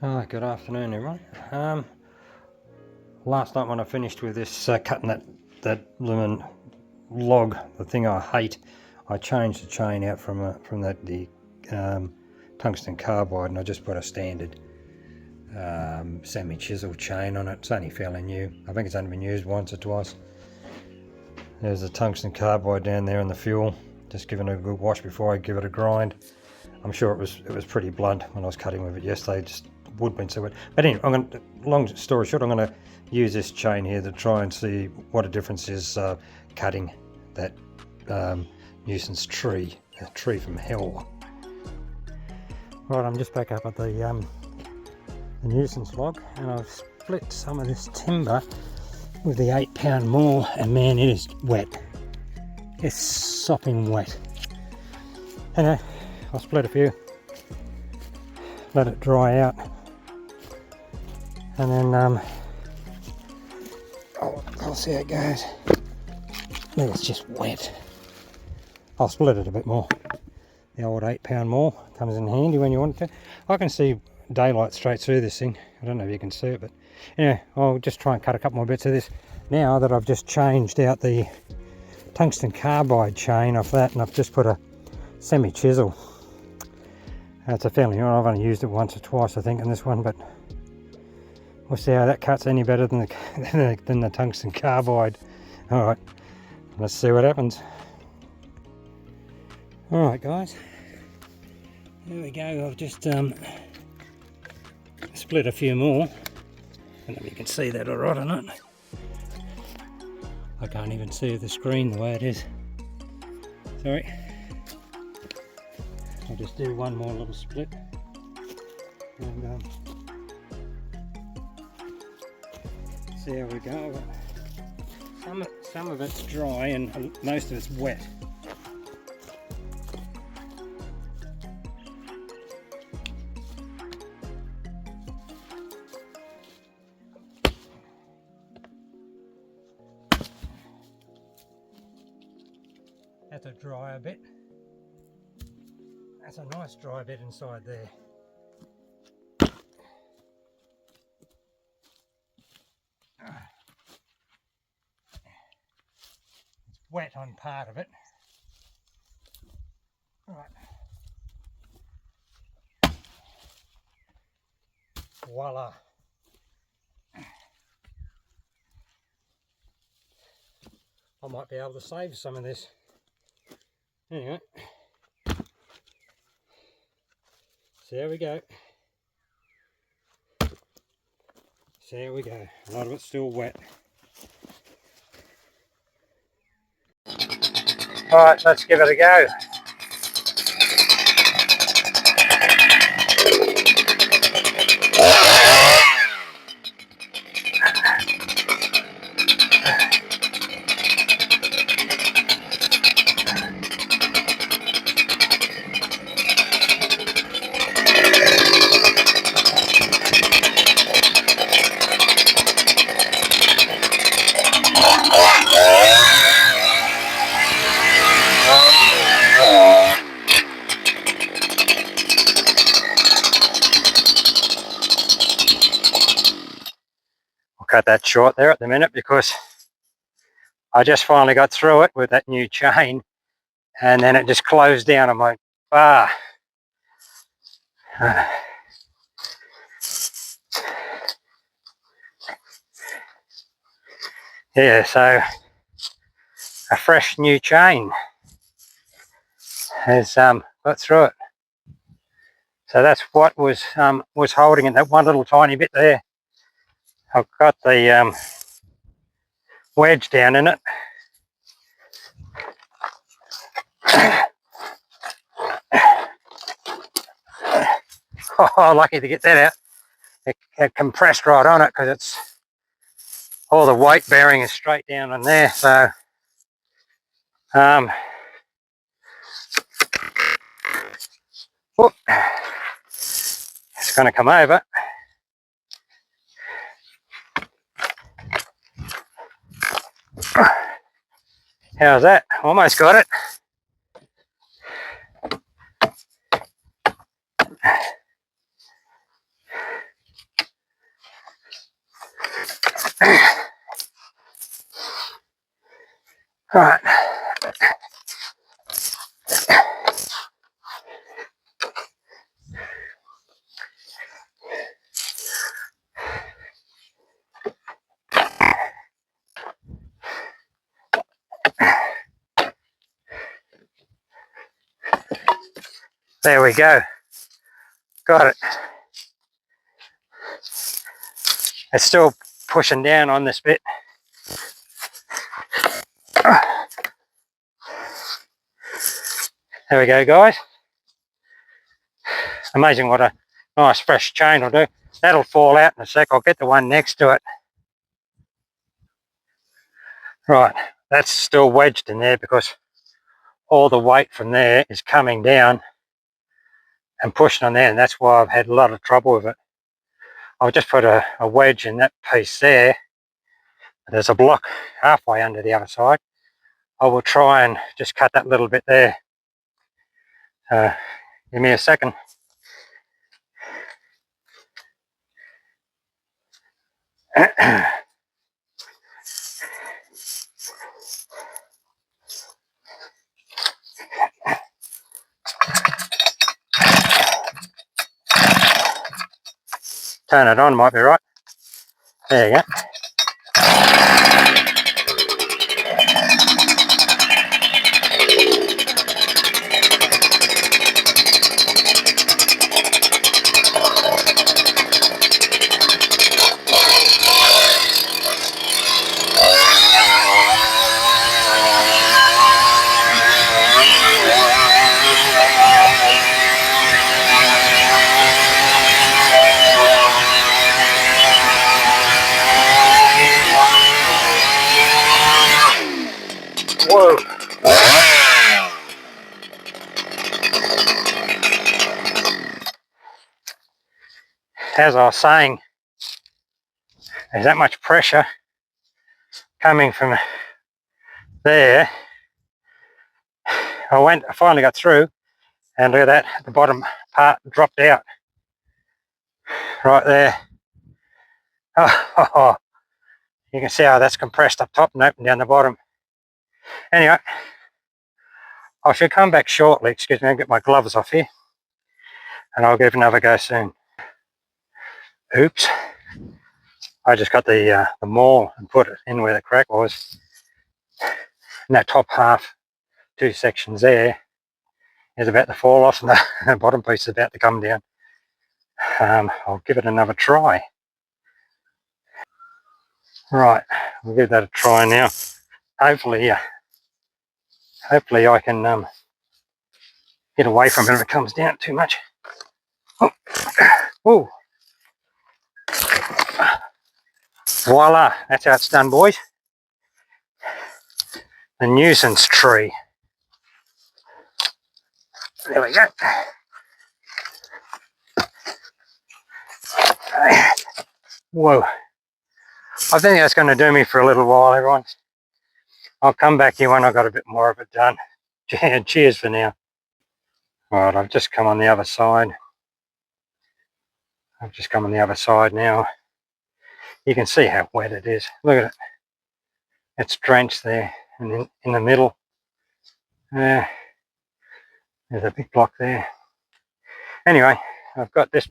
Good afternoon, everyone. Last night when I finished with this cutting that lumen log, the thing I hate, I changed the chain out from the tungsten carbide, and I just put a standard semi-chisel chain on it. It's only fairly new. I think it's only been used once or twice. There's the tungsten carbide down there in the fuel. Just giving it a good wash before I give it a grind. I'm sure it was pretty blunt when I was cutting with it yesterday. Just would been so wet. But anyway, long story short, I'm going to use this chain here to try and see what a difference is cutting that nuisance tree, a tree from hell. Right, I'm just back up at the nuisance log, and I've split some of this timber with the 8-pound maul, and man, it is wet. It's sopping wet. Anyway, I'll split a few, let it dry out, and then I'll see how it goes. Man, it's just wet. I'll split it a bit more. The old 8-pound maul comes in handy when you want it to. I can see daylight straight through this thing. I don't know if you can see it, but anyway, I'll just try and cut a couple more bits of this now that I've just changed out the tungsten carbide chain off that, and I've just put a semi-chisel. It's a fairly new one. I've only used it once or twice, I think, in this one, but we'll see how that cuts any better than the tungsten carbide. All right, let's see what happens. All right, guys, there we go. I've just split a few more. I don't know if you can see that all right or not. I can't even see the screen the way it is. Sorry. I'll just do one more little split, and see how we go. Some of it's dry and most of it's wet. Have to dry a bit. That's a nice dry bit inside there. It's wet on part of it. Right. Voila. I might be able to save some of this. Anyway. So there we go. So there we go. A lot of it's still wet. Alright, let's give it a go. Cut that short there at the minute because I just finally got through it with that new chain, and then it just closed down. I'm like, yeah, so a fresh new chain has got through it. So that's what was holding it, that one little tiny bit there. I've got the wedge down in it. Oh, lucky to get that out. It compressed right on it because it's all the weight bearing is straight down in there. So whoop, it's going to come over. How's that? Almost got it. Right. There we go. Got it. It's still pushing down on this bit. There we go, guys. Amazing what a nice fresh chain will do. That'll fall out in a sec. I'll get the one next to it. Right, that's still wedged in there because all the weight from there is coming down and pushing on there, and that's why I've had a lot of trouble with it. I'll just put a wedge in that piece there. There's a block halfway under the other side. I will try and just cut that little bit there. Give me a second. Turn it on, might be right. There you go. Whoa. As I was saying, there's that much pressure coming from there. I finally got through, and look at that, the bottom part dropped out right there. Oh, you can see how that's compressed up top and open down the bottom. Anyway, I should come back shortly. Excuse me, I'll get my gloves off here, and I'll give another go soon. Oops, I just got the maul and put it in where the crack was. And that top half, two sections there, is about to fall off, and the bottom piece is about to come down. I'll give it another try. Right, we'll give that a try now. Hopefully I can get away from it if it comes down too much. Oh. Voila, that's how it's done, boys. The nuisance tree. There we go. Whoa. I think that's going to do me for a little while, everyone. I'll come back here when I've got a bit more of it done. Cheers for now. Right, I've just come on the other side. Now. You can see how wet it is. Look at it. It's drenched there, and in the middle, there's a big block there. Anyway, I've got this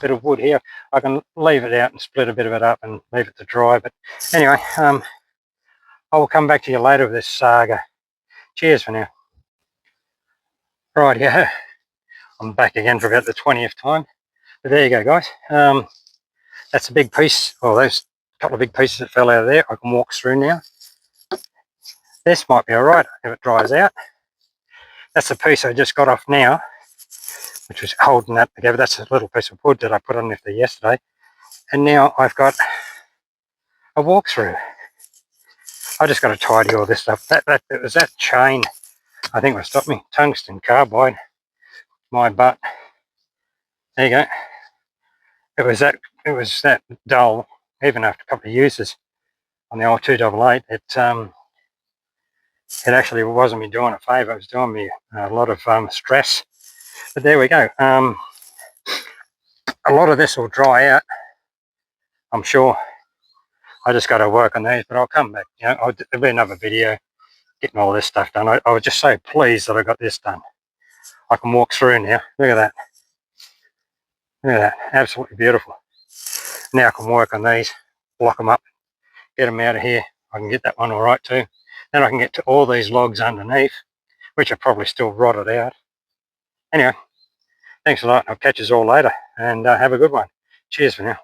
bit of wood here. I can leave it out and split a bit of it up and leave it to dry. But anyway, I will come back to you later with this saga. Cheers for now. Right, yeah, I'm back again for about the 20th time. But there you go, guys. That's a big piece. Well, those couple of big pieces that fell out of there, I can walk through now. This might be all right if it dries out. That's the piece I just got off now, which was holding that together. That's a little piece of wood that I put underneath there yesterday. And now I've got a walkthrough. I just got to tidy all this stuff. It was that chain, I think, what stopped me. Tungsten carbide, my butt. There you go. It was that dull, even after a couple of uses on the old 288. It actually wasn't me doing a favour. It was doing me a lot of stress. But there we go. A lot of this will dry out, I'm sure. I just got to work on these, but I'll come back. There'll be another video getting all this stuff done. I was just so pleased that I got this done. I can walk through now. Look at that. Look at that. Absolutely beautiful. Now I can work on these, block them up, get them out of here. I can get that one all right too. Then I can get to all these logs underneath, which are probably still rotted out. Anyway, thanks a lot. I'll catch you all later, and have a good one. Cheers for now.